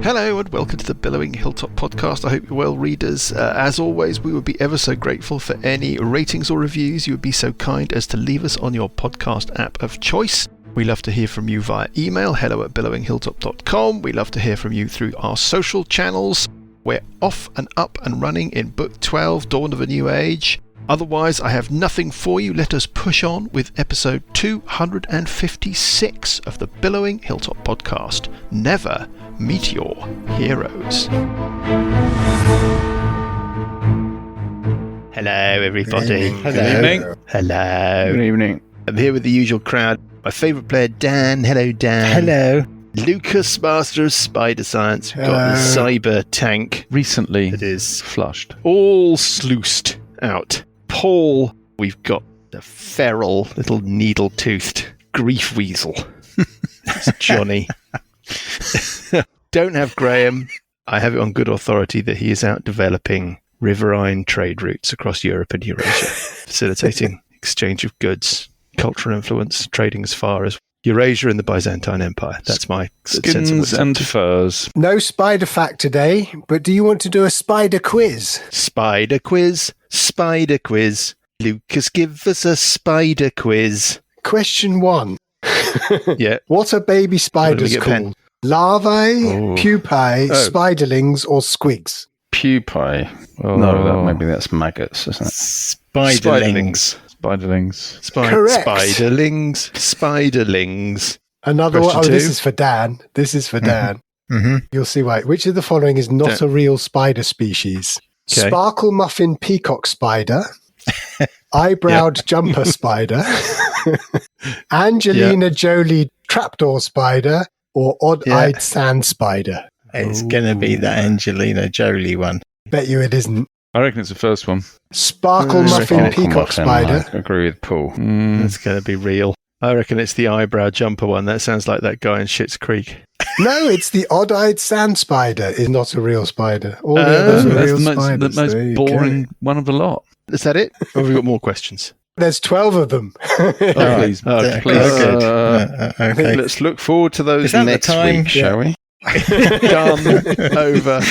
Hello and welcome to the Billowing Hilltop podcast. I hope you're well, readers. As always, we would be ever so grateful for any ratings or reviews you would be so kind as to leave us on your podcast app of choice. We love to hear from you via email, hello@billowinghilltop.com. We love to hear from you through our social channels. We're off and up and running in Book 12, Dawn of a New Age. Otherwise, I have nothing for you. Let us push on with episode 256 of the Billowing Hilltop podcast. Never Meteor Heroes. Hello, everybody. Hello. Good evening. Hello. Good evening. I'm here with the usual crowd. My favourite player, Dan. Hello, Dan. Hello. Lucas, Master of Spider Science. We've got the cyber tank. Recently It is flushed. all sluiced out. Paul, we've got the feral little needle-toothed grief weasel. It's Johnny. Don't have Graham. I have it on good authority that he is out developing riverine trade routes across Europe and Eurasia, facilitating exchange of goods, cultural influence, trading as far as Eurasia and the Byzantine Empire. That's my sense of Skins what's and furs. No spider fact today, but do you want to do a spider quiz? Spider quiz. Spider quiz. Lucas, give us a spider quiz. Question 1. Yeah. What are baby spiders get a pen? called? Larvae, pupae, Oh. spiderlings, or squigs? Pupae. Oh, no, maybe that's maggots, isn't it? Spiderlings. Spiderlings. Correct. Spiderlings. Spiderlings. Another one. Question Oh, this 2. is for Dan. This is for Dan. Mm-hmm. You'll see why. Which of the following is not a real spider species? Okay. Sparkle muffin peacock spider, eyebrowed jumper spider, Angelina Jolie trapdoor spider, or odd-eyed sand spider? It's going to be the Angelina Jolie one. Bet you it isn't. I reckon it's the first one. Sparkle muffin Sparkle peacock muffin, spider. I agree with Paul. That's going to be real. I reckon it's the eyebrow jumper one. That sounds like that guy in Schitt's Creek. No, it's the odd-eyed sand spider. Is not a real spider. All the others are That's real the spiders. most There you boring go. one of the lot. Is that it? Or have we got more questions? There's 12 of them. Oh, please. Okay. Please. Okay. Let's look forward to those Is that the next time? week. Shall we? Done. Over.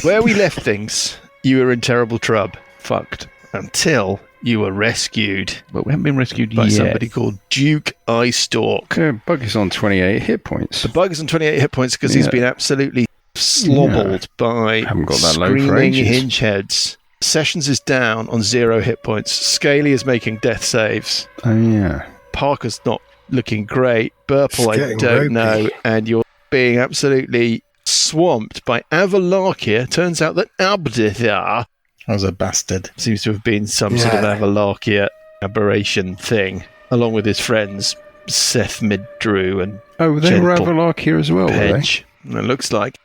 Where we left things, you were in terrible trouble. Fucked. Until you were rescued But we haven't been rescued by yet. somebody called Duke Eyestalk. Bug is on 28 hit points. The bug is on 28 hit points because he's Yeah. been absolutely slobbled by Haven't got that low for screaming ages. hinge heads. Sessions is down on 0 hit points. Scaly is making death saves. Oh, yeah. Parker's not looking great. Burple, I getting don't ropey. know. And you're being absolutely swamped by Avalarkia. Turns out that Abdithar I was a bastard. seems to have been some sort of Avalarkia aberration thing, along with his friends Seth Middrew and Oh, they were Gentle Avalark here as well, were they? Pedge. And it looks like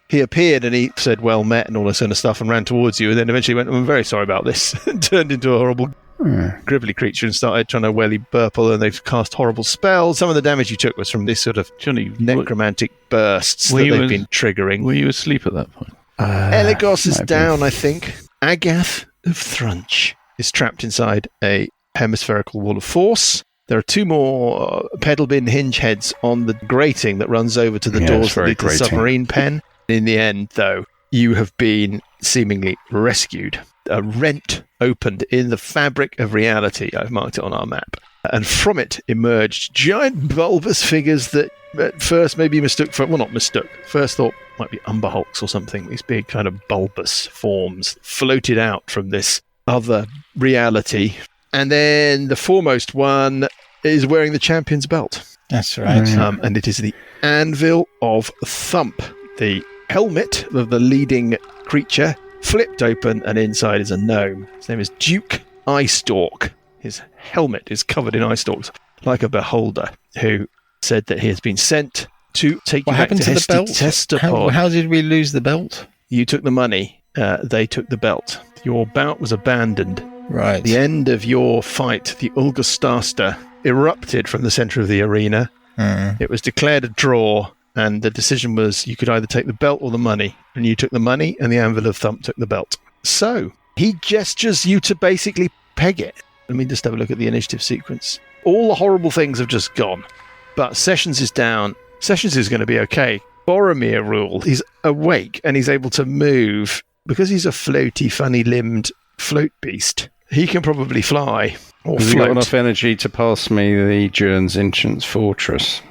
he appeared and he said well met and all this kind of stuff and ran towards you and then eventually went, I'm very sorry about this, and turned into a horrible gribbly creature and started trying to welly Burple, and they've cast horrible spells. Some of the damage you took was from this sort of Johnny, necromantic bursts were that you they've as- been triggering. were you asleep at that point? Eligos is might be. down, I think. Agath of Thrunch is trapped inside a hemispherical wall of force. There are 2 more pedal bin hinge heads on the grating that runs over to the Yeah, doors it's that very lead to the grating. submarine pen. In the end, though, you have been seemingly rescued. A rent opened in the fabric of reality. I've marked it on our map. And from it emerged giant bulbous figures that at first maybe mistook for, well, not mistook, first thought might be Umber Hulks or something. These big kind of bulbous forms floated out from this other reality. And then the foremost one is wearing the champion's belt. That's right. And it is the Anvil of Thump. The helmet of the leading creature flipped open, and inside is a gnome. His name is Duke Eyestalk. His helmet is covered in eye stalks, like a beholder, who said that he has been sent to take What you back happened to the belt? Testapod. How did we lose the belt? You took the money. They took the belt. Your bout was abandoned. Right. At the end of your fight, the Ulgastasta erupted from the centre of the arena. It was declared a draw, and the decision was you could either take the belt or the money. And you took the money, and the Anvil of Thump took the belt. So, he gestures you to basically peg it. Let me just have a look at the initiative sequence. All the horrible things have just gone. But Sessions is down. Sessions is going to be okay. Boromir rule. He's awake and he's able to move. Because he's a floaty, funny-limbed float beast, he can probably fly or Has he got float. enough energy to pass me the Jern's Ancient Fortress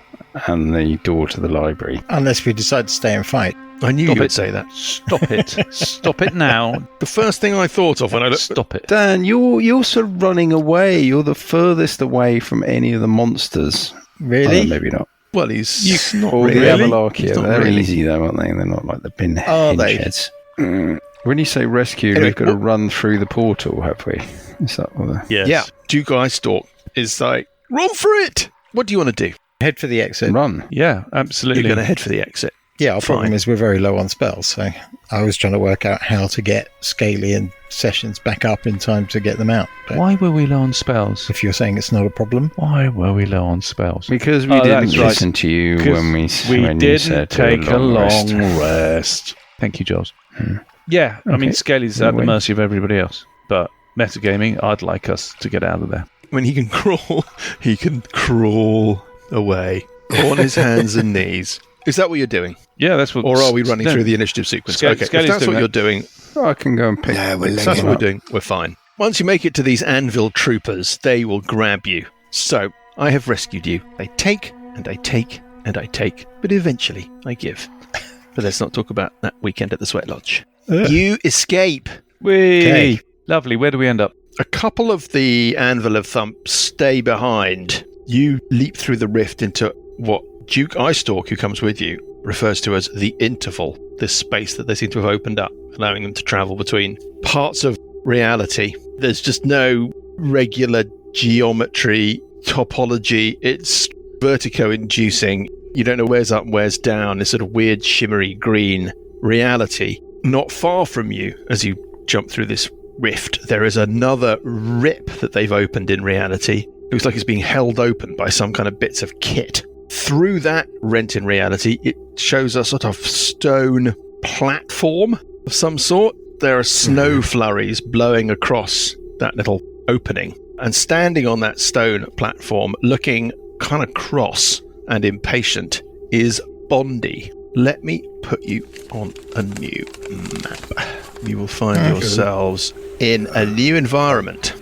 and the door to the library? Unless we decide to stay and fight. I knew Stop you would it. say that. Stop it. Stop it now. The first thing I thought of when I looked... Stop it. Dan, you're sort of running away. You're the furthest away from any of the monsters. Really? Maybe not. Well, he's not Or really. the Avalarkia. He's not They're really. easy though, aren't they? They're not like the bin Are they? heads. When you say rescue, Anyway, we've got to run through the portal, have we? Is that what the... Yes. Yeah, Duke Eyestalk is like, run for it! What do you want to do? Head for the exit. Run. Yeah, absolutely. You're going to head for the exit. Yeah, our problem Fine. is we're very low on spells, so I was trying to work out how to get Scaly and Sessions back up in time to get them out. But Why were we low on spells? if you're saying it's not a problem, Why were we low on spells? Because we Oh, didn't that's right. listen to you when you didn't said take a long rest. rest. Thank you, Jules. Yeah, I mean, Okay. Scaly's No at the way. mercy of everybody else. But metagaming, I'd like us to get out of there. When he can crawl away on his hands and knees. Is that what you're doing? Yeah, that's what. Or are we running no, through the initiative sequence? Scaly's Okay, if that's doing what that. you're doing, Oh, I can go and pick. No, we're if letting that's him what up. we're doing, we're fine. Once you make it to these Anvil troopers, they will grab you. So, I have rescued you. I take, and I take, and I take, but eventually I give. But let's not talk about that weekend at the Sweat Lodge. You escape. Whee! Okay. Lovely. Where do we end up? A couple of the Anvil of Thump stay behind. You leap through the rift into what Duke Eyestalk, who comes with you, refers to as the interval, this space that they seem to have opened up, allowing them to travel between parts of reality. There's just no regular geometry, topology. It's vertigo-inducing. You don't know where's up and where's down, this sort of weird, shimmery green reality. Not far from you, as you jump through this rift, there is another rip that they've opened in reality. It looks like it's being held open by some kind of bits of kit. Through that rent in reality, it shows a sort of stone platform of some sort. There are snow flurries blowing across that little opening. And standing on that stone platform, looking kind of cross and impatient, is Bondi. Let me put you on a new map. You will find yourselves in a new environment.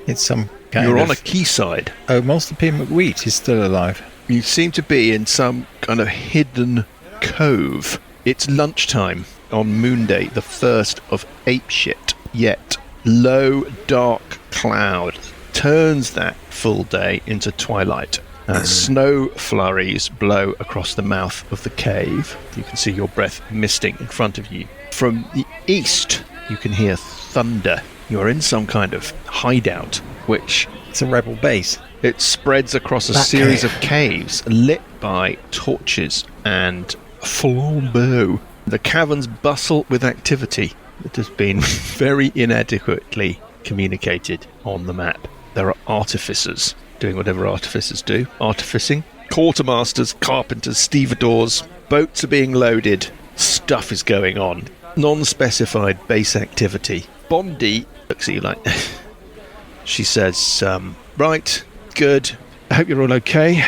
it's some kind You're of... on a quayside. Oh, Master P. McWheat is still alive. You seem to be in some kind of hidden cove. It's lunchtime on Moonday, the 1st of Apeshit. Yet, low, dark cloud turns that full day into twilight. Snow flurries blow across the mouth of the cave. You can see your breath misting in front of you. From the east, you can hear thunder. You're in some kind of hideout, which It's a rebel base. it spreads across a That series cave. of caves lit by torches and flambeaux. The caverns bustle with activity that has been very inadequately communicated on the map. There are artificers doing whatever artificers do. Artificing. Quartermasters, carpenters, stevedores. Boats are being loaded. Stuff is going on. Non-specified base activity. Bondi looks at you like... She says, right, good. I hope you're all okay.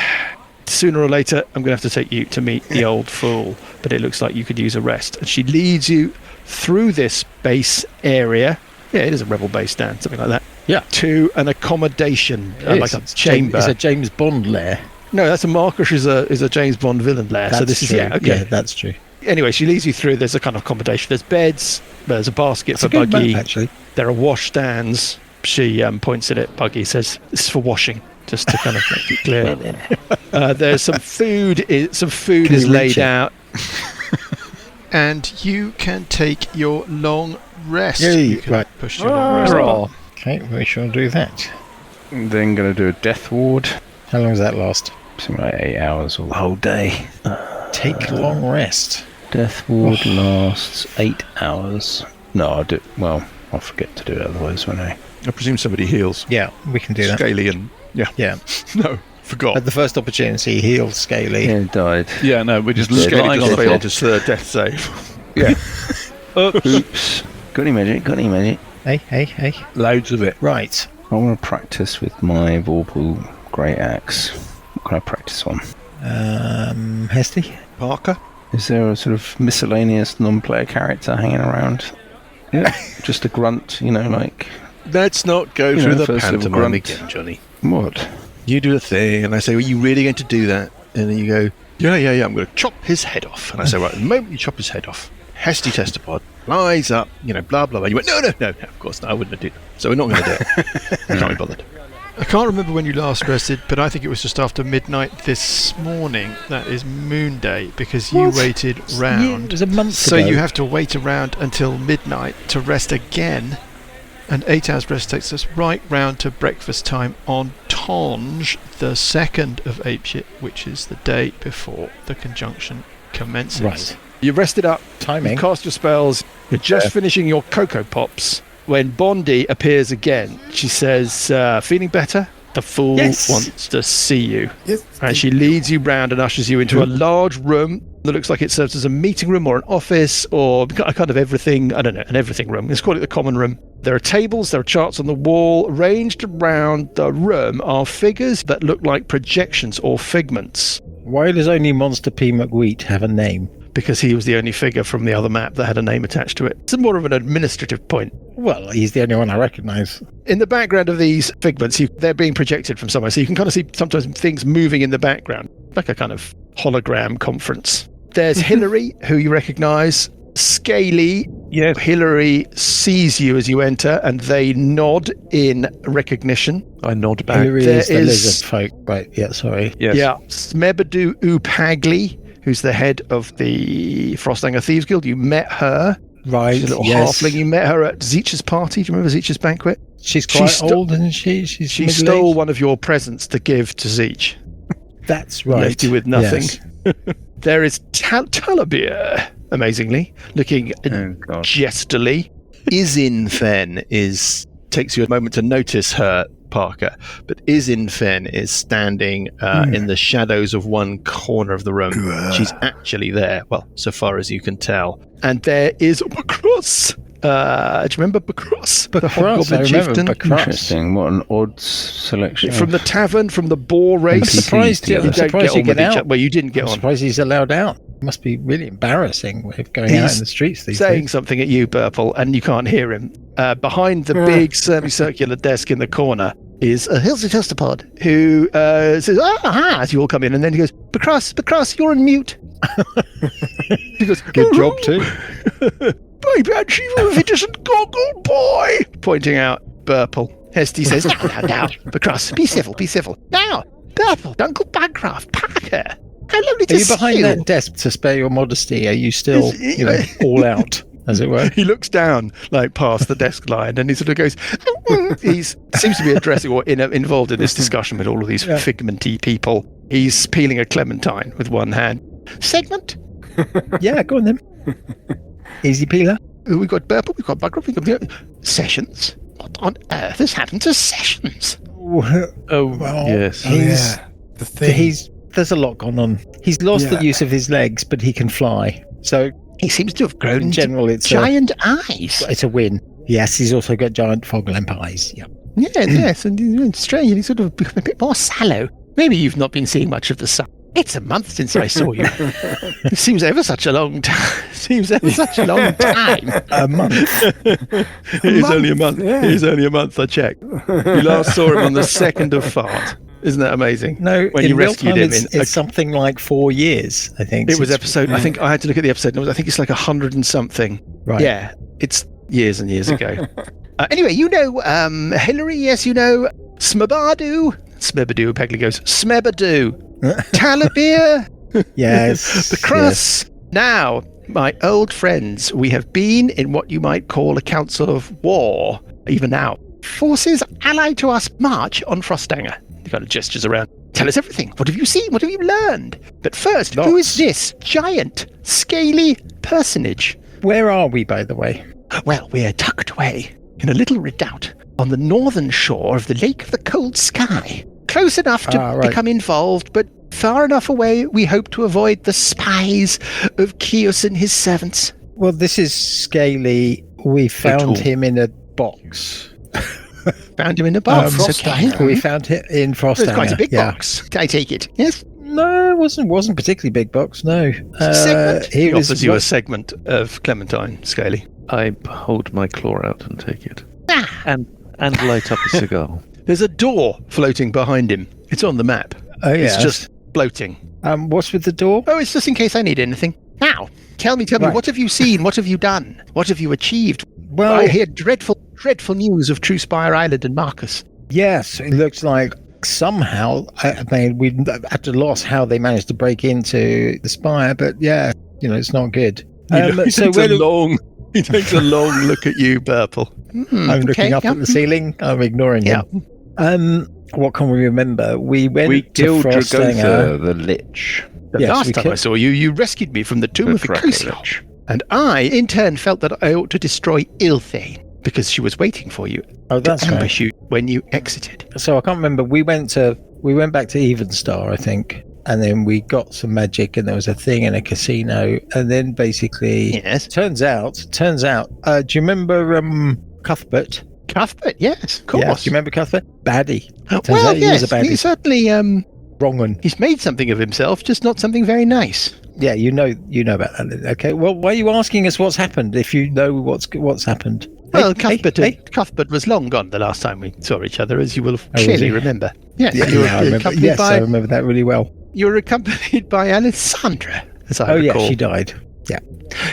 Sooner or later, I'm going to have to take you to meet the old fool, but it looks like you could use a rest. And she leads you through this base area. Yeah, it is a rebel base, Dan, something like that. Yeah. To an accommodation, like a chamber. It's a James Bond lair. No, that's a Marcus is a James Bond villain lair. That's So this true. is, yeah, okay. Yeah, that's true. Anyway, she leads you through. There's a kind of accommodation. There's beds. There's a basket It's for a good Buggy. map, actually. There are washstands. She points at it. Buggy says, "This is for washing," just to kind of make it clear. There's some food. Some food Can is you reach laid it? out, and you can take your long rest. Yay, You can right. push your long rest. Hurrah. Okay, we shall do that. Then going to do a death ward. How long does that last? Something like 8 hours or the whole day. Take long rest. Death ward lasts 8 hours. No, I'll do. Well, I'll forget to do it otherwise, won't I? I presume somebody heals. Yeah, we can do that. Scaly and yeah. Yeah. No, forgot. At the first opportunity, heal Scaly. Yeah, died. Yeah, no, we're just Scaly lying Scaly on just the failed floor. his death save. Yeah. Oops. Got any magic? Got any magic? Hey. Loads of it. Right. I want to practice with my Vorpal Great Axe. What can I practice on? Hesty? Parker? Is there a sort of miscellaneous non-player character hanging around? Yeah. Just a grunt, like... Let's not go You through know, the first little pantomime grunt. again, Johnny. What? You do the thing, and I say, "Well, you really going to do that?" And then you go, "Yeah, I'm going to chop his head off." And I say, "Right, the moment you chop his head off, Hesty Testapod flies up, blah blah blah." You went, "No, of course not. I wouldn't have done that. So we're not going to do it. I can't be bothered." I can't remember when you last rested, but I think it was just after midnight this morning. That is Moon Day, because you waited round. Yeah, it was a month So ago. you have to wait around until midnight to rest again. And 8 hours rest takes us right round to breakfast time on Tonge, the 2nd of Apeshit, which is the day before the conjunction commences. Right. You've rested up, Timing. you've cast your spells, you're just finishing your Cocoa Pops when Bondi appears again. She says, "Feeling better? The fool Yes. wants to see you." Yes. And she leads you round and ushers you into a large room that looks like it serves as a meeting room or an office or a kind of everything, I don't know, an everything room. Let's call it the common room. There are tables, there are charts on the wall. Ranged around the room are figures that look like projections or figments, Why does only Monster P. McWheat have a name? because he was the only figure from the other map that had a name attached to it. It's more of an administrative point. Well, he's the only one I recognise. In the background of these figments, they're being projected from somewhere, so you can kind of see sometimes things moving in the background, like a kind of hologram conference. There's Hillary, who you recognise. Scaly. Yes. Hillary sees you as you enter, and they nod in recognition. I nod back. Hillary there is the is- lizard folk. Right, yeah, sorry. Yes. Yeah. Smebadu Upagli, who's the head of the Frostanger Thieves Guild. You met her. Right, She's a little yes. halfling. You met her at Zeech's party. Do you remember Zeech's banquet? She's quite She sto- old, isn't she? She's She middle-aged. stole one of your presents to give to Zeech. That's right. Left you with nothing. Yes. There is Talabir, amazingly, looking Oh, God. jesterly. Izinfen takes you a moment to notice her, Parker, but Izinfen is standing in the shadows of one corner of the room. She's actually there, well, so far as you can tell. And there is Bakros. Do you remember Bakros? The Bakros, I Hobgoblin remember chieftain? Bakros. Interesting. What an odd selection. From the tavern, from the boar race. I'm surprised You I'm don't surprised get you on get with each out. other. Well, you didn't get I'm on. surprised he's allowed out. It must be really embarrassing with going out He's in the streets these saying days. something at you, Purple, and you can't hear him. Behind the big semicircular desk in the corner is a Hilsey Testapod who says, "Ah," as you all come in, and then he goes, Bakras, you're on mute. He goes, Good job too. "By Banshee of innocent goggle boy," pointing out Purple. Hesty says, now, Bakras, be civil. Now, Purple, Uncle Bancroft, Parker, how lovely to Are you see behind you. that desk to spare your modesty? Are you still, all out, as it were? He looks down, like past the desk line, and he sort of goes. He seems to be addressing or involved in this discussion with all of these figmenty people. He's peeling a clementine with one hand. Segment. Yeah, go on then. Easy peeler. We've got Purple. We've got Buckroff. We've got Sessions. What on earth has happened to Sessions? Oh, Well, yes. The thing. There's a lot gone on. He's lost the use of his legs, but he can fly. So He seems to have grown in general, it's giant eyes. it's a win. Yes, he's also got giant fog lamp eyes. Yeah. Yes, and he's strange. He's sort of become a bit more sallow. Maybe you've not been seeing much of the sun. It's a month since I saw you. It seems ever such a long time. A month. It is only a month. Yeah. It is only a month, I checked. You last saw him on the 2nd of Fart. Isn't that amazing? No, When in you real rescued time, him it's something like 4 years, I think. It was since- episode, I think I had to look at the episode. I think it's like 100 and something. Right. Yeah, it's years and years ago. Anyway, you know Hillary, yes, you know Smebadu. Pegley goes, Smebadu. Talabir. Yes. The Cross. Now, my old friends, we have been in what you might call a council of war, even now. Forces allied to us march on Frostanger. He kind of gestures around. Tell us everything. What have you seen? What have you learned? But first, who is this giant, scaly personage? Where are we, by the way? Well, we're tucked away in a little redoubt on the northern shore of the Lake of the Cold Sky. Close enough to right. become involved, but far enough away we hope to avoid the spies of Kios and his servants. Well, this is Scaly. We found him in a box. Found him in a box. Okay. We found him in It's quite a Frostanger. big box, I take it. Yes? No, it wasn't particularly big box. No, Segment. He was offers you a segment of Clementine, Scaly. I hold my claw out and take it. And light up a cigar. There's a door floating behind him. It's on the map. Oh yeah, It's just floating. What's with the door? Oh, it's just in case I need anything. Now, tell me, Right. what have you seen? What have you done? What have you achieved? Well, I hear dreadful news of True Spire Island and Marcus. yes, it looks like somehow we at a loss how they managed to break into the spire, but yeah, it's not good. He So takes a long look at you, Burple. I'm looking up at the ceiling. I'm ignoring him. What can we remember? We went We to killed Frosthanger. Dragotha, the Lich. The Yes, last we time killed- I saw you, you rescued me from the tomb of The Ecosia. Lich. And I, in turn, felt that I ought to destroy Ilthane because she was waiting for you Oh, that's to right. ambush you when you exited. So I can't remember. We went back to Evenstar, I think, and then we got some magic, and there was a thing in a casino, and then basically, Yes. turns out. Do you remember Cuthbert? Cuthbert, yes, of course. Yeah, do you remember Cuthbert? Baddie. Turns Well, out he was yes, a baddie. he certainly, Wrong one. he's made something of himself, just not something very nice. Yeah, you know about that. Okay. Well, why are you asking us what's happened if you know what's happened? Well, Hey, Cuthbert was long gone the last time we saw each other, as you will was clearly he? remember. Yes, Yeah, you were I remember. accompanied Yes, by I remember that really well. you were accompanied by Alessandra, as I Oh recall. yeah, she died.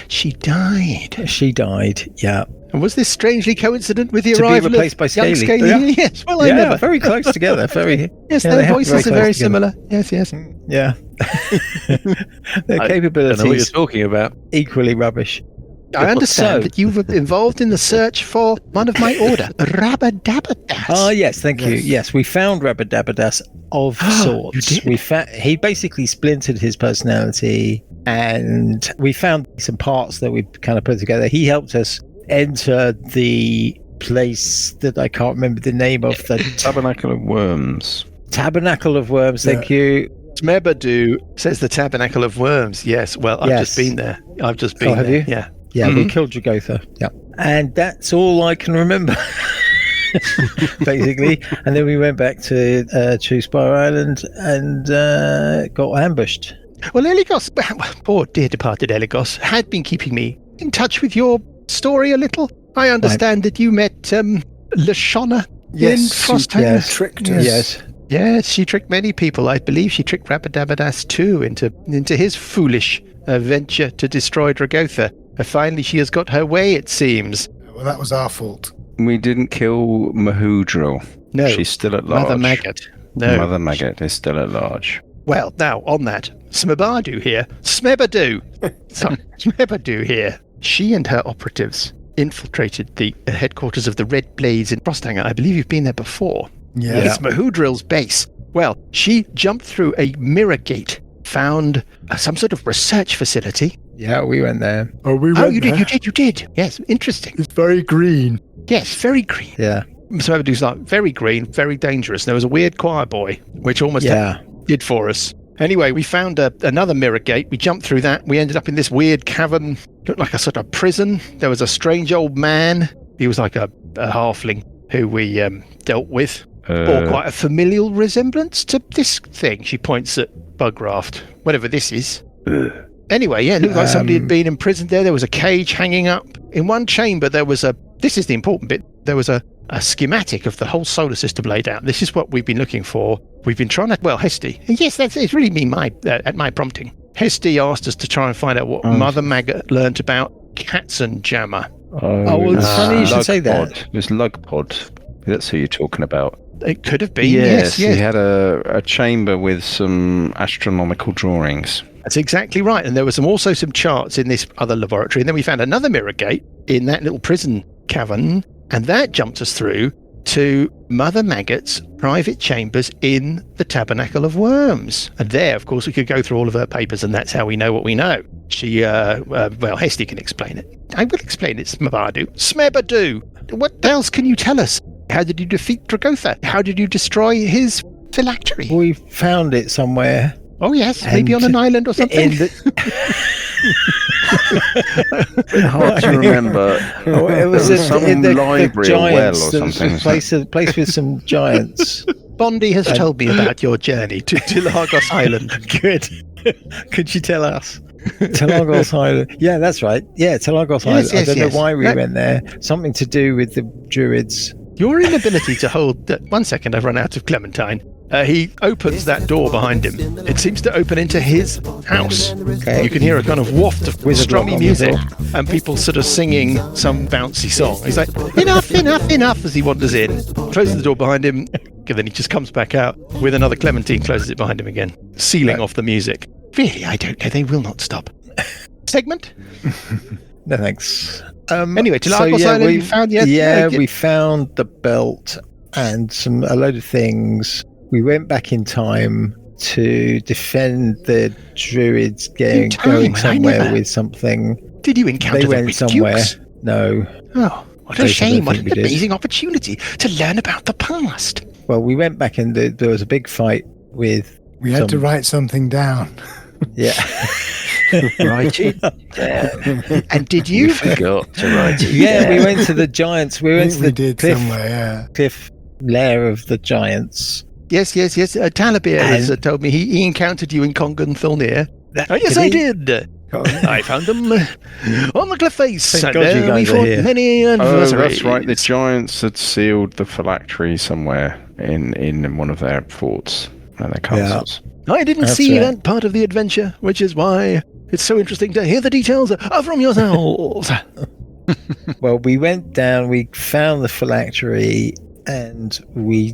She died. She died. Yeah. And was this strangely coincident with the To be arrival replaced of by young Scaly? Scaly? Yeah. Yes, well, I Yeah, never. very close together. Very. Yes, Yeah, their they have voices are close very together. similar. Yes, yes. Yeah. Their I don't know what you're capabilities talking about. equally rubbish. I understand So- that you were involved in the search for one of my order, Rabadabadas. Ah, yes, thank you. Yes. Yes, we found Rabadabadas of sorts. did? He basically splintered his personality, and we found some parts that we kind of put together. He helped us enter the place that I can't remember the name of. The Tabernacle of Worms. Tabernacle of Worms. Thank you. Smebadu says the Tabernacle of Worms. Yes, well, I've Yes. just been there. I've just been have there. you? Yeah. Yeah, we Mhm. killed Dragotha. Yeah, and that's all I can remember. Basically, and then we went back to True Spire Island and got ambushed. Well, Eligos, poor dear departed Eligos, had been keeping me in touch with your story a little. I understand that you met Lashonna in Yes, she Frosthanger. tricked us. Yes. Yes, she tricked many people. I believe she tricked Rabadabadas too into his foolish venture to destroy Dragotha. Finally, she has got her way, it seems. Well, that was our fault. We didn't kill Mahudril. No, She's still at large. Mother Maggot. No. Mother Maggot is still at large. Well, now, on that, Smebadu here. Smebadu! Sorry, Smebadu here. She and her operatives infiltrated the headquarters of the Red Blades in Frosthanger. I believe you've been there before. Yeah. It's Mahudril's base. Well, she jumped through a mirror gate, found some sort of research facility. Yeah, we went there. Oh, we Oh, went you there. did. Yes, interesting. It's very green. Yes, very green. Yeah. Smebadu's like very green, very dangerous. There was a weird choir boy, which almost did for us. Anyway, we found another mirror gate. We jumped through that. We ended up in this weird cavern, looked like a sort of prison. There was a strange old man. He was like a halfling who we dealt with. Bore quite a familial resemblance to this thing. She points at Bugraft, whatever this is. Anyway, yeah, it looked like somebody had been imprisoned there. There was a cage hanging up. In one chamber, there was this is the important bit, there was a schematic of the whole solar system laid out. This is what we've been looking for. We've been trying to, well, Hesty, yes, it's really me, at my prompting. Hesty asked us to try and find out what Mother Maggot learnt about Katzenjammer. Oh, well, it's funny you should say that. It was Lugpod. That's who you're talking about. It could have been, Yes, yes. he had a chamber with some astronomical drawings. That's exactly right. And there were also some charts in this other laboratory. And then we found another mirror gate in that little prison cavern. And that jumped us through to Mother Maggot's private chambers in the Tabernacle of Worms. And there, of course, we could go through all of her papers, and that's how we know what we know. She, well, Hesty can explain it. I will explain it, Smebadu. What else can you tell us? How did you defeat Dragotha? How did you destroy his phylactery? We found it somewhere. Oh, yes, maybe on an island or something. Hard to remember. It was Some in the library or well or giants, something. Place with some giants. Bondi has told me about your journey to Lagos Island. Good. Could you tell us? Telagos Island. Yeah, that's right. Yeah, Telagos Island. yes, I don't yes. know why we went there. Something to do with the druids. Your inability to hold... 1 second, I've run out of Clementine. He opens that door behind him. It seems to open into his house. Okay. You can hear a kind of waft of Wizard rock strummy on the music door. and people sort of singing some bouncy song. He's like, enough, as he wanders in, closes the door behind him, and then he just comes back out with another Clementine, closes it behind him again, sealing off the music. Really, I don't know. They will not stop. Segment? No thanks. Anyway, to Lagos Island, you found... we found the belt and a load of things. We went back in time to defend the druids going somewhere with something. Did you encounter They the went Big somewhere. Dukes? No. Oh, what I a don't shame. What think an we did. amazing opportunity to learn about the past. Well, we went back and there was a big fight with... We had to write something down. Yeah. Write it down. And did You you? forgot to write it Yeah, we down. went to the giants. We I went think to we the did cliff, somewhere, yeah. cliff lair of the giants. Yes. Talabir has told me he encountered you in Congan Thulnir. Oh, yes, I did. I found them on the cliff face. Thank And God you we guys are fought here. many Oh, adversaries. that's right. The giants had sealed the phylactery somewhere in one of their forts and their castles. I didn't That's see right. that part of the adventure, which is why it's so interesting to hear the details from yourselves. Well, we went down, we found the phylactery, and we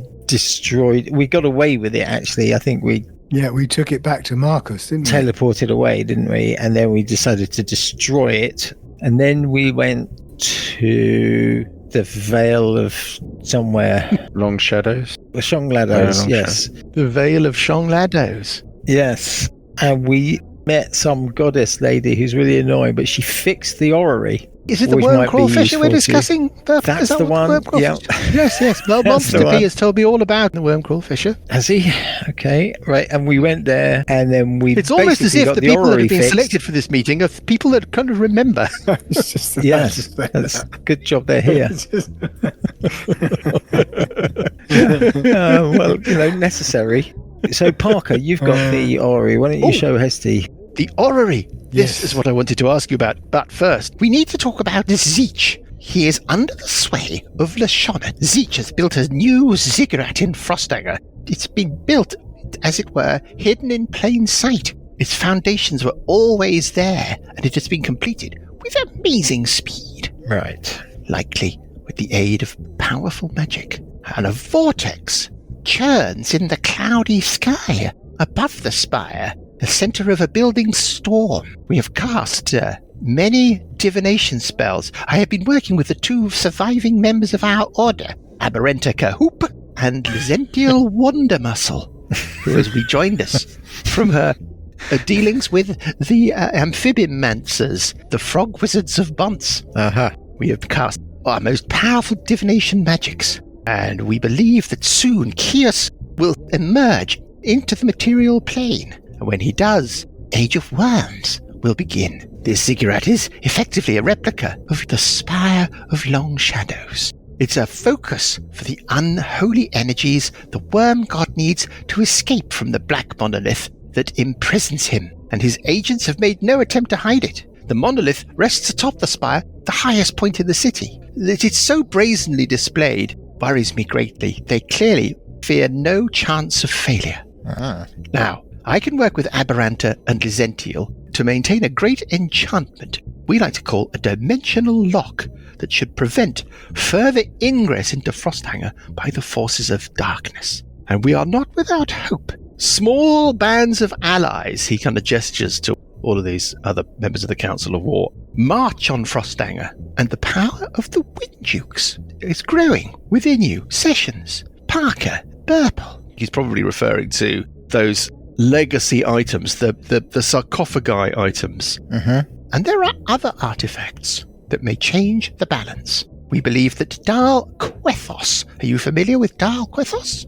got away with it, actually. I think we Yeah, we took it back to Marcus, didn't we? teleported away, didn't we? And then we decided to destroy it. And then we went to the Vale of somewhere. Long shadows. The Shonglados, Long yes. The Vale of Shonglados. Yes. And we met some goddess lady who's really annoying, but she fixed the orrery. Is it the Which worm might be crawfisher we're useful to you. discussing? That's Is that the what one, worm crawfish- yeah. Yes. Well, That's the Monster one. P has told me all about the worm crawfisher. Has he? Okay, right. And we went there, and then we It's almost as basically if got the people that orrery have been fixed. selected for this meeting are people that kind of remember. It's just about Yes, to say that's that. good job they're here. It's just- Well, necessary. So, Parker, you've got the orrery. Why don't you Oh. show Hesty? The orrery. This Yes. is what I wanted to ask you about. But first, we need to talk about Zeech. He is under the sway of Lashonna. Zeech has built a new ziggurat in Frostanger. It's been built, as it were, hidden in plain sight. Its foundations were always there, and it has been completed with amazing speed. Right. Likely with the aid of powerful magic. And a vortex churns in the cloudy sky above the spire, the center of a building storm. We have cast many divination spells. I have been working with the two surviving members of our order, Aberrenta Cahoop and Lizential Wondermuscle, who has rejoined us from her dealings with the Amphibiomancers, the Frog Wizards of Bunce. Uh-huh. We have cast our most powerful divination magics, and we believe that soon Kios will emerge into the material plane. And when he does, Age of Worms will begin. This ziggurat is effectively a replica of the Spire of Long Shadows. It's a focus for the unholy energies the worm god needs to escape from the black monolith that imprisons him, and his agents have made no attempt to hide it. The monolith rests atop the spire, the highest point in the city. That it's so brazenly displayed worries me greatly. They clearly fear no chance of failure. Ah. Now, I can work with Aberranta and Lizential to maintain a great enchantment we like to call a dimensional lock that should prevent further ingress into Frosthanger by the forces of darkness. And we are not without hope. Small bands of allies, he kind of gestures to all of these other members of the Council of War, march on Frosthanger, and the power of the Winddukes is growing within you. Sessions, Parker, Burple. He's probably referring to those legacy items, the sarcophagi items. Mm-hmm. And there are other artifacts that may change the balance. We believe that Dal Quethos. Are you familiar with Dal Quethos?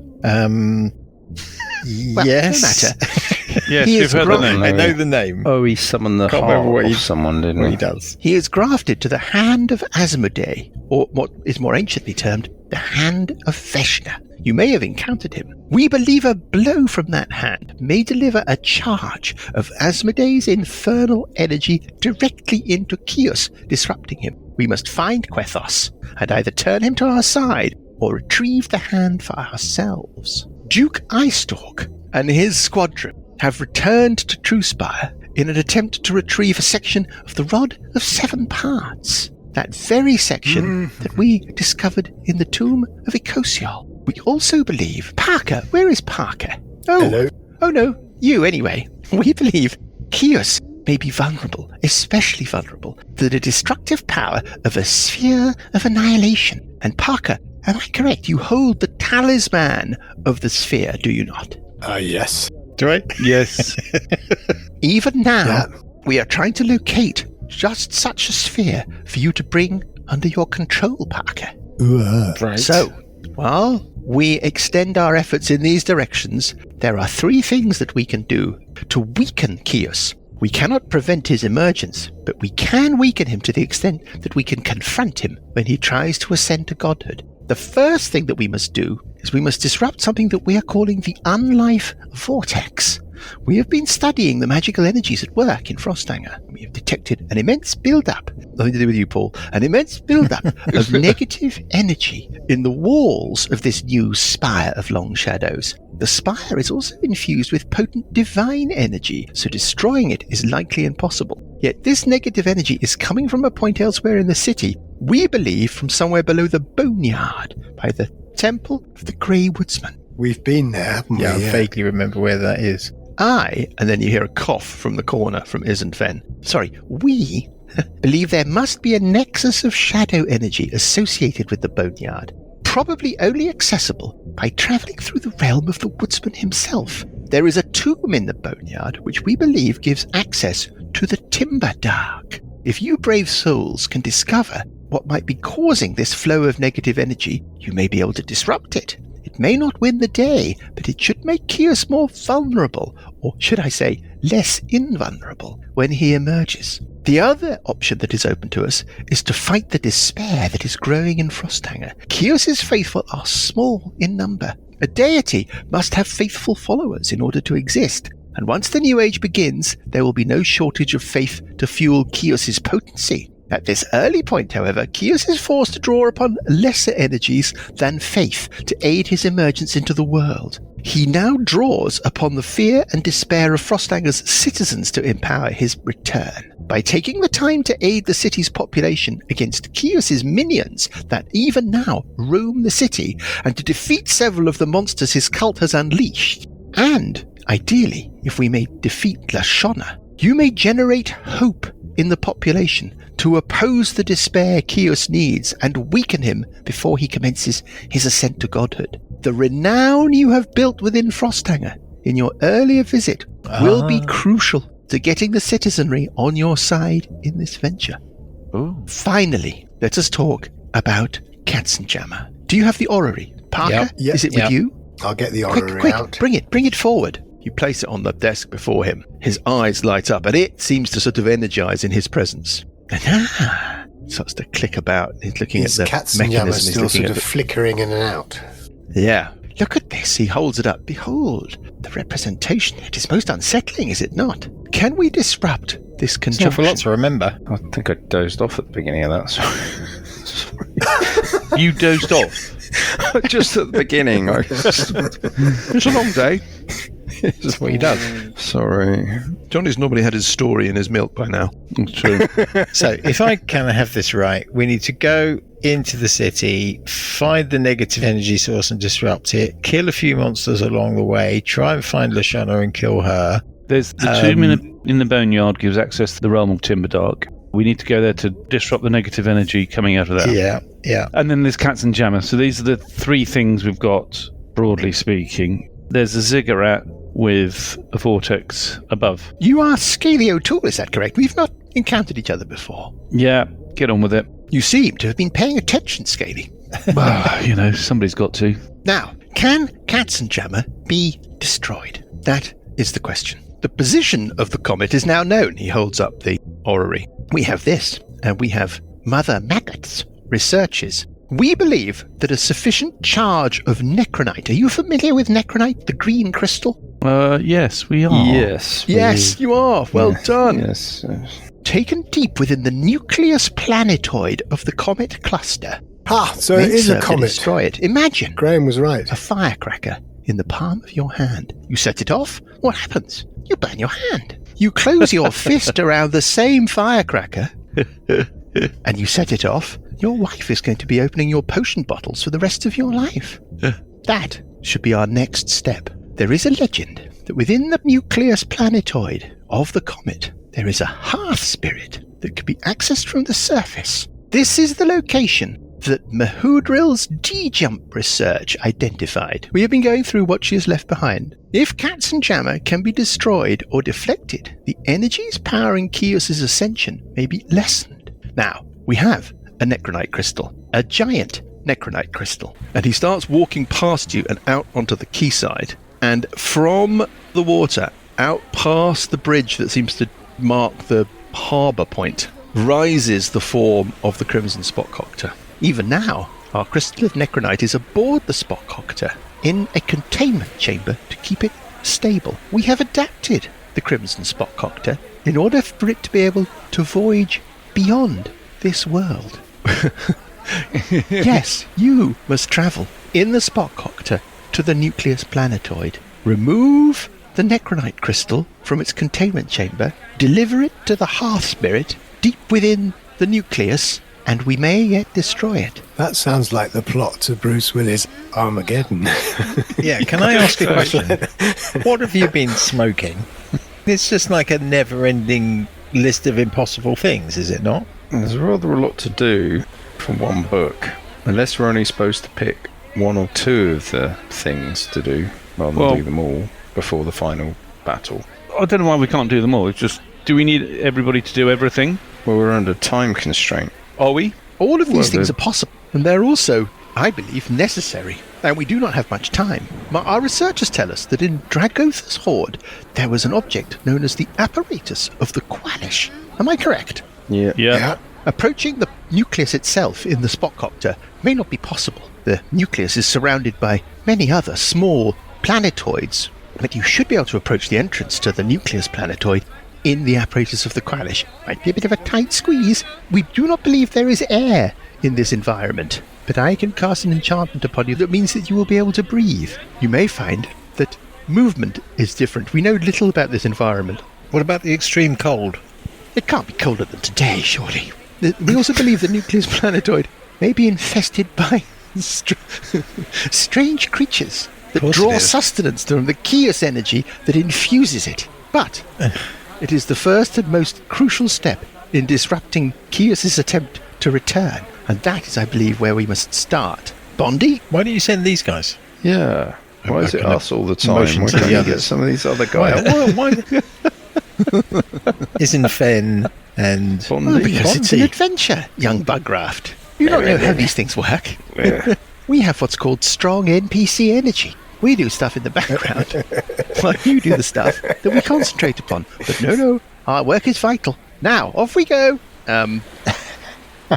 Well, Yes. no matter. Yes, He you've is heard the grown- name. I know the name. Oh, he summoned the Can't remember heart what of he- someone, didn't What he? he does. He is grafted to the hand of Asmodee, or what is more anciently termed the hand of Veshna. You may have encountered him. We believe a blow from that hand may deliver a charge of Asmodee's infernal energy directly into Kios, disrupting him. We must find Quethos and either turn him to our side or retrieve the hand for ourselves. Duke Eyestalk and his squadron have returned to Truespire in an attempt to retrieve a section of the Rod of Seven Parts. That very section that we discovered in the tomb of Ecosiol. We also believe... Parker, where is Parker? Oh, Hello. Oh no, you anyway. We believe Kios may be vulnerable, especially vulnerable, to the destructive power of a sphere of annihilation. And Parker, am I correct? You hold the talisman of the sphere, do you not? Yes. Do I? Yes. Even now, Yeah. we are trying to locate just such a sphere for you to bring under your control, Parker. Right. So, while we extend our efforts in these directions, there are three things that we can do to weaken Kios. We cannot prevent his emergence, but we can weaken him to the extent that we can confront him when he tries to ascend to godhood. The first thing that we must do is we must disrupt something that we are calling the Unlife Vortex. We have been studying the magical energies at work in Frostanger. We have detected an immense build-up, nothing to do with you, Paul, an immense build-up of negative energy in the walls of this new spire of Long Shadows. The spire is also infused with potent divine energy, so destroying it is likely impossible. Yet this negative energy is coming from a point elsewhere in the city, we believe from somewhere below the Boneyard, by the Temple of the Grey Woodsman. We've been there, haven't we? Yeah, I vaguely remember where that is. And then you hear a cough from the corner from Isn't Sorry, we believe there must be a nexus of shadow energy associated with the Boneyard, probably only accessible by travelling through the realm of the Woodsman himself. There is a tomb in the Boneyard which we believe gives access to the Timber Dark. If you brave souls can discover what might be causing this flow of negative energy, you may be able to disrupt it. It may not win the day, but it should make Kios more vulnerable, or should I say, less invulnerable, when he emerges. The other option that is open to us is to fight the despair that is growing in Frosthanger. Kios's faithful are small in number. A deity must have faithful followers in order to exist, and once the New Age begins, there will be no shortage of faith to fuel Kios's potency. At this early point, however, Kios is forced to draw upon lesser energies than faith to aid his emergence into the world. He now draws upon the fear and despair of Frostanger's citizens to empower his return. By taking the time to aid the city's population against Kios's minions that even now roam the city, and to defeat several of the monsters his cult has unleashed, and, ideally, if we may defeat Lashonna, you may generate hope in the population to oppose the despair Kios needs and weaken him before he commences his ascent to godhood. The renown you have built within Frosthanger in your earlier visit will be crucial to getting the citizenry on your side in this venture. Ooh. Finally, let us talk about Katzenjammer. Do you have the orrery? Parker, Yep. is it with you? I'll get the orrery Quick, out. bring it forward. You place it on the desk before him. His eyes light up, and it seems to sort of energize in his presence. And starts to click about. He's looking Is at the Katzenjammer mechanism. He's still looking sort at of flickering in and out? Yeah. Look at this. He holds it up. Behold, the representation. It is most unsettling, is it not? Can we disrupt this It's an conjunction? awful lot to remember. I think I dozed off at the beginning of that. Sorry. You dozed off. Just at the beginning. It's a long day. That's what he does. Sorry. Johnny's normally had his story in his milk by now. It's true. So, if I kind of have this right, we need to go into the city, find the negative energy source and disrupt it, kill a few monsters along the way, try and find Lashonna and kill her. There's the tomb in the Boneyard gives access to the realm of Timberdark. We need to go there to disrupt the negative energy coming out of there. Yeah. And then there's Katzenjammer. So these are the three things we've got, broadly speaking. There's a ziggurat with a vortex above. You are Scaly O'Toole, is that correct? We've not encountered each other before. Yeah, get on with it. You seem to have been paying attention, Scaly. Well, somebody's got to. Now, can Katzenjammer be destroyed? That is the question. The position of the comet is now known. He holds up the orrery. We have this, and we have Mother Maggot's researches. We believe that a sufficient charge of necronite. Are you familiar with necronite, the green crystal? Yes, we are. Yes. Yes, you are. Well done. Yes. Taken deep within the nucleus planetoid of the comet cluster. Ha! So May it is a serve to comet. destroy it. Imagine Graham was right. a firecracker in the palm of your hand. You set it off. What happens? You burn your hand. You close your fist around the same firecracker and you set it off. Your wife is going to be opening your potion bottles for the rest of your life. That should be our next step. There is a legend that within the nucleus planetoid of the comet, there is a hearth spirit that can be accessed from the surface. This is the location that Mahudril's D-Jump research identified. We have been going through what she has left behind. If Katzenjammer can be destroyed or deflected, the energies powering Kios's ascension may be lessened. Now, we have a necronite crystal, a giant necronite crystal. And he starts walking past you and out onto the quayside. And from the water, out past the bridge that seems to mark the harbour point, rises the form of the Crimson Spotcocter. Even now, our crystal of necronite is aboard the Spotcocter in a containment chamber to keep it stable. We have adapted the Crimson Spotcocter in order for it to be able to voyage beyond this world. Yes, you must travel in the Spotcocter to the nucleus planetoid, remove the necronite crystal from its containment chamber, deliver it to the hearth spirit deep within the nucleus, and we may yet destroy it. That sounds like the plot to Bruce Willis' Armageddon. Yeah, can I ask a question? What have you been smoking? It's just like a never-ending list of impossible things, is it not? There's rather a lot to do for one book, unless we're only supposed to pick one or two of the things to do, rather than do them all before the final battle. I don't know why we can't do them all. It's just, do we need everybody to do everything? Well, we're under time constraint. Are we? All of these things are possible, and they're also, I believe, necessary. And we do not have much time. Our researchers tell us that in Dragotha's hoard, there was an object known as the apparatus of the Qualish. Am I correct? Yeah. Approaching the nucleus itself in the Spotcocter may not be possible. The nucleus is surrounded by many other small planetoids, but you should be able to approach the entrance to the nucleus planetoid in the apparatus of the Qualish. Might be a bit of a tight squeeze. We do not believe there is air in this environment, but I can cast an enchantment upon you that means that you will be able to breathe. You may find that movement is different. We know little about this environment. What about the extreme cold? It can't be colder than today, surely. We also believe the nucleus planetoid may be infested by strange creatures that draw sustenance from the Kios energy that infuses it. But it is the first and most crucial step in disrupting Kios's attempt to return, and that is, I believe, where we must start. Bondi? Why don't you send these guys? Yeah. Why is it us all the time? motion Why to the can't you get others. some of these other guys? Isn't Fen and Bondi? Because it's an adventure, young Bugraft. You don't know how these things work. Yeah. We have what's called strong NPC energy. We do stuff in the background while you do the stuff that we concentrate upon. But no, our work is vital. Now, off we go.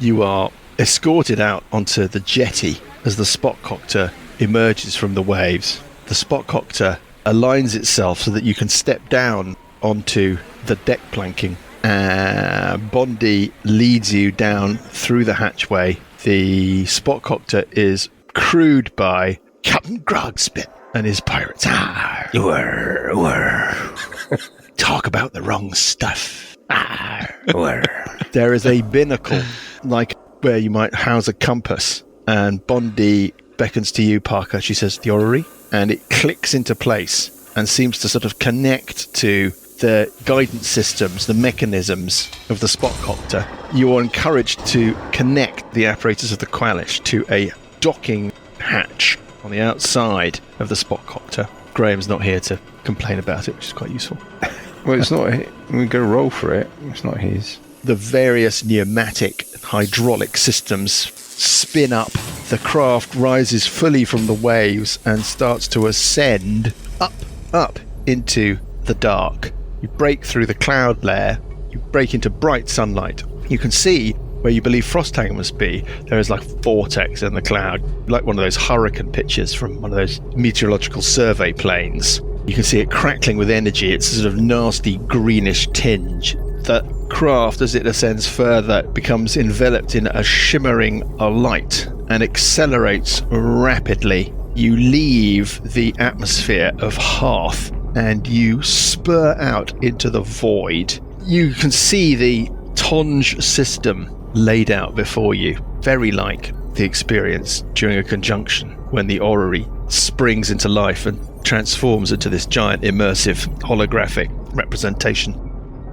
You are escorted out onto the jetty as the Spotcocter emerges from the waves. The Spotcocter aligns itself so that you can step down onto the deck planking. Bondi leads you down through the hatchway. The Spotcocter is crewed by Captain Grogspit and his pirates. Talk about the wrong stuff. There is a binnacle, like where you might house a compass, and Bondi beckons to you, Parker. She says, "The orrery," and it clicks into place and seems to sort of connect to the guidance systems, the mechanisms of the Spotcocter. You are encouraged to connect the apparatus of the Qualish to a docking hatch on the outside of the Spotcocter. Graham's not here to complain about it, which is quite useful. Well, it's not. We go roll for it. It's not his. The various pneumatic hydraulic systems spin up. The craft rises fully from the waves and starts to ascend up into the dark. You break through the cloud layer. You break into bright sunlight. You can see where you believe Frosthang must be, there is like vortex in the cloud, like one of those hurricane pictures from one of those meteorological survey planes. You can see it crackling with energy. It's a sort of nasty greenish tinge. The craft, as it ascends further, becomes enveloped in a shimmering light and accelerates rapidly. You leave the atmosphere of Hearth and you spur out into the void. You can see the Tonge system laid out before you, very like the experience during a conjunction when the orrery springs into life and transforms into this giant immersive holographic representation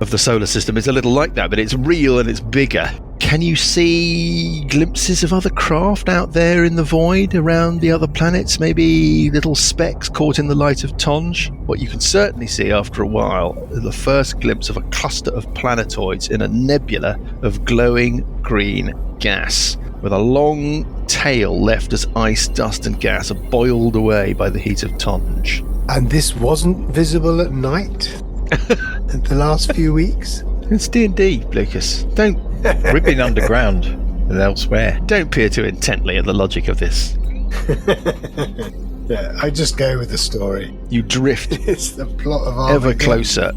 of the solar system. It's a little like that, but it's real and it's bigger. Can you see glimpses of other craft out there in the void around the other planets? Maybe little specks caught in the light of Tonge? What you can certainly see after a while is the first glimpse of a cluster of planetoids in a nebula of glowing green gas, with a long tail left as ice, dust and gas are boiled away by the heat of Tonge. And this wasn't visible at night in the last few weeks? It's D&D, Lucas. We've been underground and elsewhere. Don't peer too intently at the logic of this. Yeah, I just go with the story. You drift It's the plot of our ever closer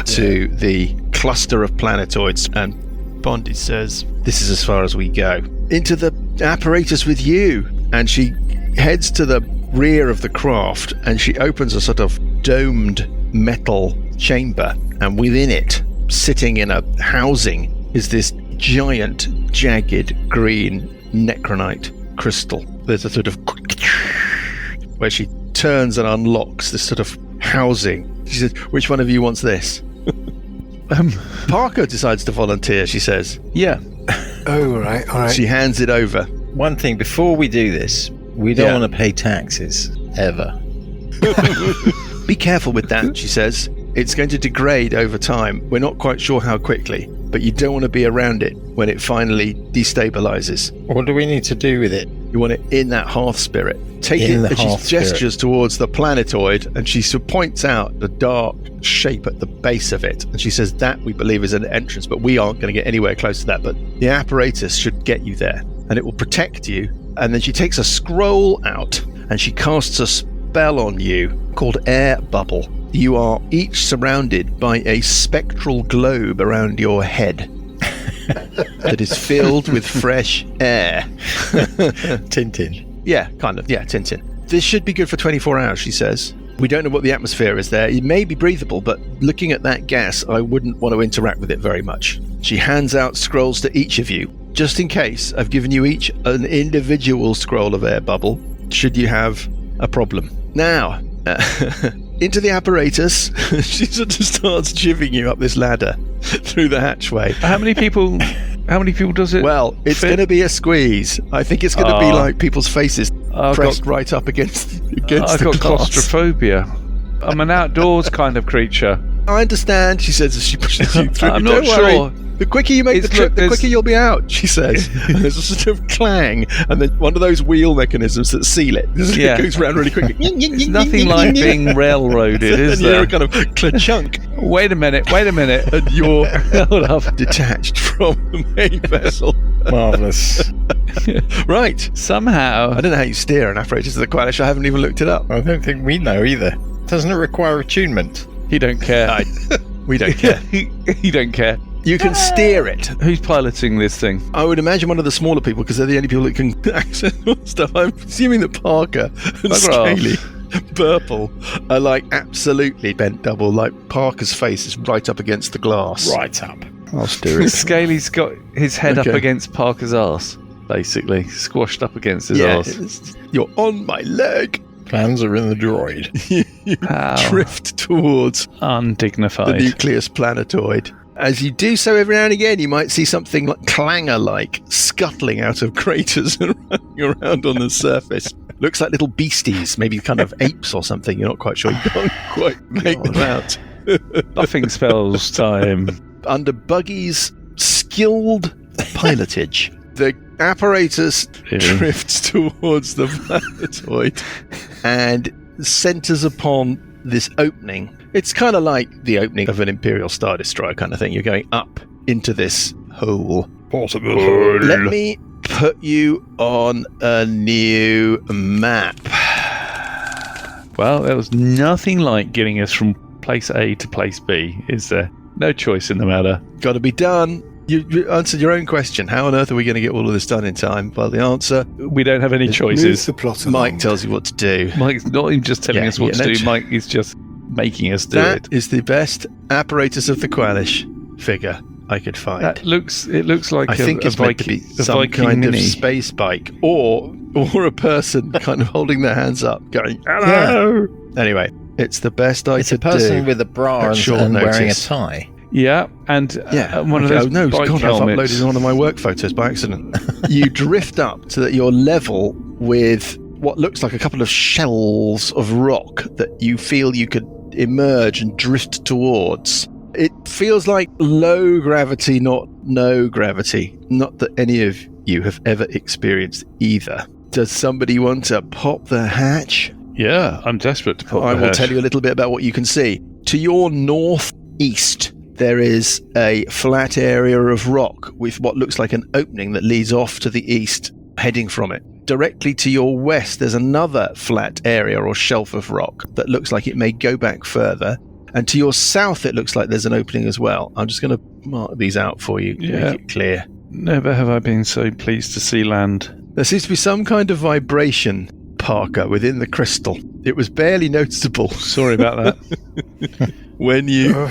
to the cluster of planetoids, and Bondi says, this is as far as we go. Into the apparatus with you. And she heads to the rear of the craft and she opens a sort of domed metal chamber, and within it, sitting in a housing, is this giant, jagged, green necronite crystal. There's a sort of where she turns and unlocks this sort of housing. She says, which one of you wants this? Parker decides to volunteer, she says. Yeah. Oh, right, all right. She hands it over. One thing, before we do this, we don't want to pay taxes, ever. Be careful with that, she says. It's going to degrade over time. We're not quite sure how quickly, but you don't want to be around it when it finally destabilizes. What do we need to do with it? You want it in that hearth spirit. Take In it, the and she hearth spirit. gestures towards the planetoid, and she sort of points out the dark shape at the base of it. And she says that we believe is an entrance, but we aren't going to get anywhere close to that. But the apparatus should get you there, and it will protect you. And then she takes a scroll out, and she casts a spell on you called Air Bubble. You are each surrounded by a spectral globe around your head that is filled with fresh air. Tintin. Yeah, kind of. Yeah, Tintin. This should be good for 24 hours, she says. We don't know what the atmosphere is there. It may be breathable, but looking at that gas, I wouldn't want to interact with it very much. She hands out scrolls to each of you. Just in case, I've given you each an individual scroll of air bubble, should you have a problem. Now, into the apparatus, she sort of starts jivving you up this ladder through the hatchway. How many people does it? Well, it's fit? going to be a squeeze. I think it's going to be like people's faces I've pressed right up against I've the got glass. claustrophobia. I'm an outdoors kind of creature. I understand, she says as she pushes you through. I'm Don't not worry. sure. The quicker you make the It's- trip, look, the there's- quicker you'll be out, she says. And there's a sort of clang, and then one of those wheel mechanisms that seal it. Yeah. It goes round really quickly. It's nothing like being railroaded, is And you're there? a kind of clunk, Wait a minute. and you're Hold up. detached from the main vessel. Marvellous. Right. Somehow. I don't know how you steer an apparatus to the Qualish. I haven't even looked it up. I don't think we know either. Doesn't it require attunement? He don't care. We don't care. He don't care. You can steer it. Who's piloting this thing? I would imagine one of the smaller people, because they're the only people that can access all stuff. I'm assuming that Parker and Bugger off. Scaly, Purple, are like absolutely bent double. Like Parker's face is right up against the glass. Right up. I'll steer it. Scaly's got his head up Okay. against Parker's arse, basically. Squashed up against his Yeah, arse. you're on my leg. Plans are in the droid. You How drift towards the undignified. nucleus planetoid. As you do so, every now and again, you might see something like clanger-like scuttling out of craters and running around on the surface. Looks like little beasties, maybe kind of apes or something. You're not quite sure. You can't quite make them out. Buffing spells time. Under Buggy's skilled pilotage, the apparatus drifts towards the planetoid and centers upon this opening. It's kind of like the opening of an Imperial Star Destroyer kind of thing. You're going up into this hole. Portable hole. Let me put you on a new map. Well, there was nothing like getting us from place A to place B, is there? No choice in the matter. Got to be done. You answered your own question. How on earth are we going to get all of this done in time? Well, the answer, We don't have any Moves choices. the plot Mike along. tells you what to do. Mike's not even just telling Yeah, us what yeah, to no do. Mike is just making us do That it. is the best apparatus of the Qualish figure I could find. It looks like I think it's meant to be some Viking kind mini. of space bike, or a person kind of holding their hands up, going "Hello." Anyway, it's the best I It's a could person do. with a bra at and, short and wearing a notice. tie. Yeah, and one of Okay. those Oh, no, bike God, I've helmets. uploaded one of my work photos by accident. You drift up to your level with what looks like a couple of shells of rock that you feel you could emerge and drift towards. It feels like low gravity, not no gravity. Not that any of you have ever experienced either. Does somebody want to pop the hatch? Yeah, I'm desperate to put I the will hatch. tell you a little bit about what you can see. To your northeast, there is a flat area of rock with what looks like an opening that leads off to the east, heading from it. Directly to your west, there's another flat area or shelf of rock that looks like it may go back further. And to your south, it looks like there's an opening as well. I'm just going to mark these out for you to Yeah. make it clear. Never have I been so pleased to see land. There seems to be some kind of vibration, Parker, within the crystal. It was barely noticeable. Sorry about that. when you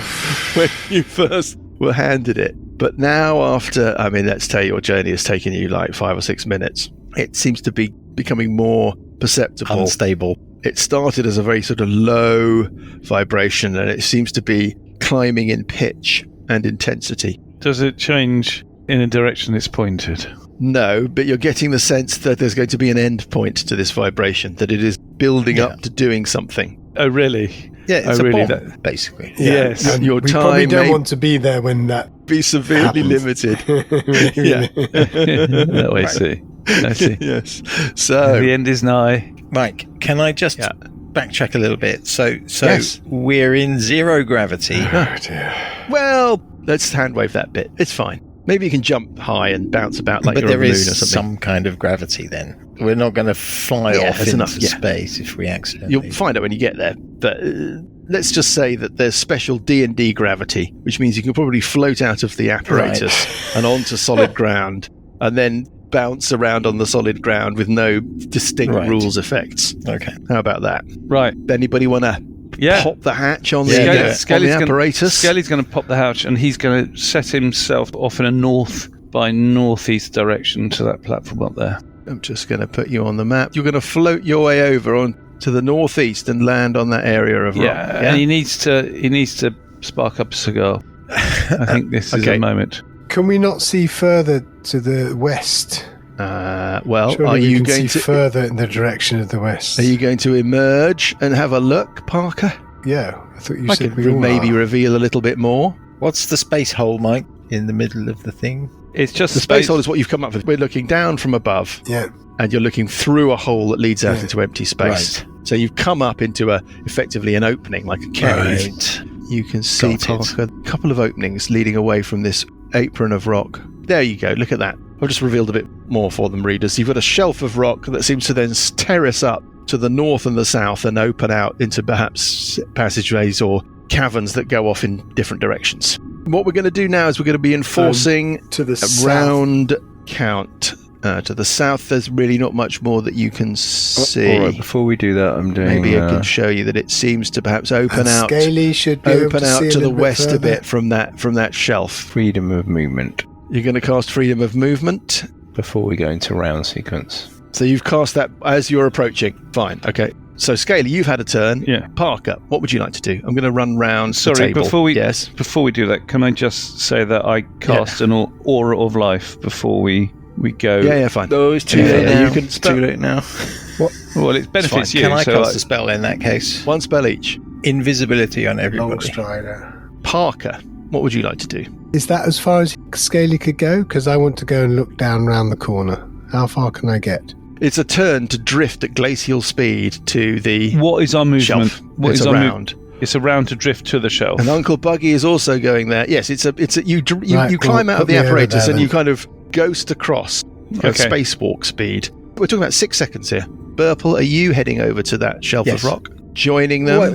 first were handed it. But now after, let's say your journey has taken you like 5 or 6 minutes, it seems to be becoming more perceptible. Unstable. It started as a very sort of low vibration and it seems to be climbing in pitch and intensity. Does it change in a direction it's pointed? No, but you're getting the sense that there's going to be an end point to this vibration, that it is building up to doing something. Oh, really? Yeah, it's Oh, a really? bomb, basically. Yes. And Your we probably time don't may want to be there when that be severely happens. limited. Yeah. Oh, I see. I see. Yes. So The end is nigh. Mike, can I just Yeah. backtrack a little bit? So Yes. we're in zero gravity. Oh dear. well, let's hand wave that bit. It's fine. Maybe you can jump high and bounce about like but you're on there the moon or is something. some kind of gravity then. We're not going to fly Yeah, off there's into enough, yeah. space if we accidentally... You'll find out when you get there. But let's just say that there's special D&D gravity, which means you can probably float out of the apparatus and onto solid ground, and then bounce around on the solid ground with no distinct Right. rules effects. Okay. How about that? Right. Anybody want to Yeah. pop the hatch on Yeah, the, yeah. on the apparatus? Skelly's going to pop the hatch and he's going to set himself off in a north by northeast direction to that platform up there. I'm just going to put you on the map. You're going to float your way over on to the northeast and land on that area of rock. And he needs to spark up a cigar. I think this is Okay. a moment. Can we not see further to the west? Well, Surely are we you can going see to further in the direction of the west? are you going to emerge and have a look, Parker? Yeah, I thought you I said could we all maybe are. reveal a little bit more. What's the space hole, Mike, in the middle of the thing? It's just The space hole is what you've come up with. We're looking down from above, Yeah, and you're looking through a hole that leads out Yeah. into empty space. So you've come up into effectively an opening, like a cave. Right. You can see, Got it. Parker, a couple of openings leading away from this apron of rock. There you go. Look at that. I've just revealed a bit more for them, readers. You've got a shelf of rock that seems to then terrace up to the north and the south and open out into perhaps passageways or caverns that go off in different directions. What we're going to do now is we're going to be enforcing to the a south. round count. To the south, there's really not much more that you can see. All right, before we do that, I'm doing. Maybe I can show you that it seems to perhaps open And out, Scaly should be able open out see to a the little west a further. bit from that shelf. freedom of movement You're going to cast freedom of movement. before we go into round sequence. So you've cast that as you're approaching. Fine. Okay. So Scaly, you've had a turn. Yeah. Parker, what would you like to do? I'm going to run round the Sorry, table. before we Yes. before we do that, can I just say that I cast an aura of life before we go? Yeah, fine. No, it's too late now. You can It's too late now. Well, it benefits fine. you. Can I so cast a spell in that case? One spell each. Invisibility on Long everybody. strider. Parker, what would you like to do? Is that as far as Scaly could go? Because I want to go and look down round the corner. How far can I get? It's a turn to drift at glacial speed to the What is our movement? shelf. What It's is a our round. It's a round to drift to the shelf. And Uncle Buggy is also going there. Yes, you climb out of the put me over apparatus there and you then. kind of ghost across at Okay. spacewalk speed. We're talking about 6 seconds here. Burple, are you heading over to that shelf Yes. of rock? Joining them? Wait,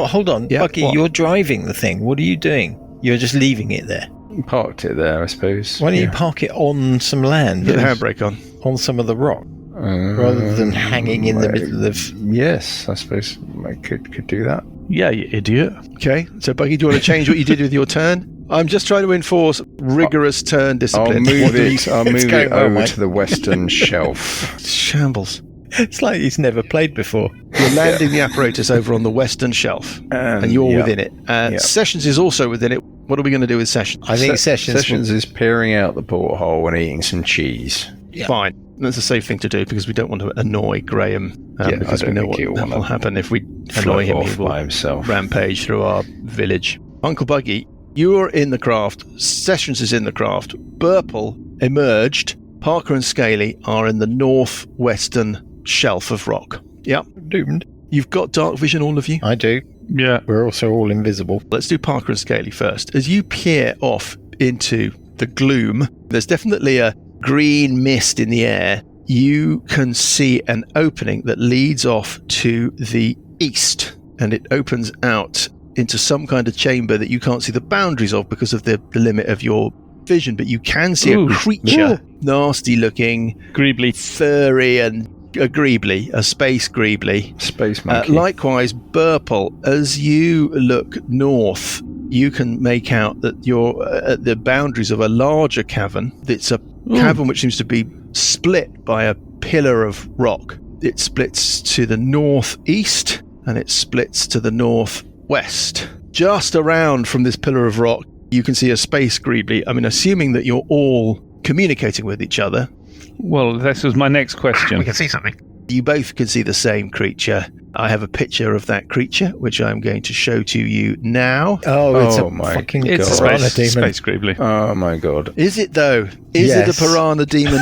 hold on. Yeah, Bucky, what? you're driving the thing. What are you doing? You're just leaving it there. Parked it there, I suppose. Why don't you park it on some land? Put the handbrake on. On some of the rock, rather than hanging in the middle of... Yes, I suppose I could do that. Yeah, you idiot. Okay, so Buggy, do you want to change what you did with your turn? I'm just trying to enforce rigorous turn I'll discipline. move it. I'll move going it well, over mate. to the western shelf. Shambles. It's like he's never played before. You're landing the apparatus over on the western shelf, and you're yeah. within it. Sessions is also within it. What are we going to do with Sessions? I think Sessions is peering out the porthole and eating some cheese. Yeah. Fine. That's a safe thing to do because we don't want to annoy Graham. Because I we don't know think what he'll will wanna happen if we annoy Float him. He off will by himself. rampage through our village. Uncle Buggy, you're in the craft. Sessions is in the craft. Burple emerged. Parker and Scaly are in the northwestern shelf of rock. Yep. Doomed. You've got dark vision, all of you. I do. Yeah. We're also all invisible. Let's do Parker and Scaly first. As you peer off into the gloom, there's definitely a green mist in the air. You can see an opening that leads off to the east, and it opens out into some kind of chamber that you can't see the boundaries of because of the limit of your vision, but you can see Ooh. a creature, nasty looking, Greebly. furry and a greebly, a space greebly. Space monkey. Likewise, Burple, as you look north, you can make out that you're at the boundaries of a larger cavern. It's a cavern which seems to be split by a pillar of rock. It splits to the northeast and it splits to the northwest. Just around from this pillar of rock, you can see a space greebly. I mean, assuming that you're all communicating with each other, Well, this was my next question. see something. you both can see the same creature. I have a picture of that creature, which I'm going to show to you now. Oh, it's Oh a my fucking It's a piranha space demon. Greebly. Oh my god. Is it, though? Is it Yes. a piranha demon?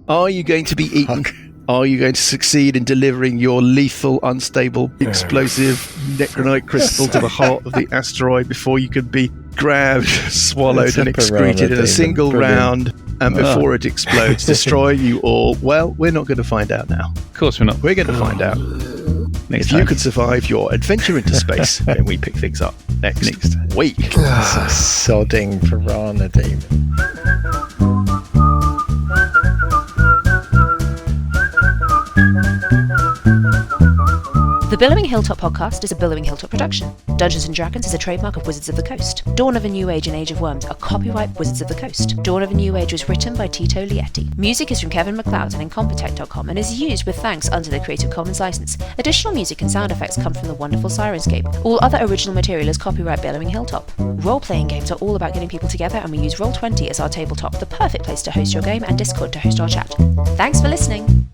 Are you going to be eaten? Are you going to succeed in delivering your lethal, unstable, explosive necronite crystal to the heart of the asteroid before you can be grabbed, swallowed, It's a and excreted piranha in a demon. single Brilliant. round, and before it explodes, destroying you all? Well, we're not going to find out now. Of course we're not. We're going to find out. Next If you time. can survive your adventure into space, then we pick things up next week. It's a sodding piranha demon. The Billowing Hilltop podcast is a Billowing Hilltop production. Dungeons & Dragons is a trademark of Wizards of the Coast. Dawn of a New Age and Age of Worms are copyright Wizards of the Coast. Dawn of a New Age was written by Tito Lietti. Music is from Kevin MacLeod and Incompetech.com and is used with thanks under the Creative Commons license. Additional music and sound effects come from the wonderful Sirenscape. All other original material is copyright Billowing Hilltop. Role-playing games are all about getting people together, and we use Roll20 as our tabletop, the perfect place to host your game, and Discord to host our chat. Thanks for listening!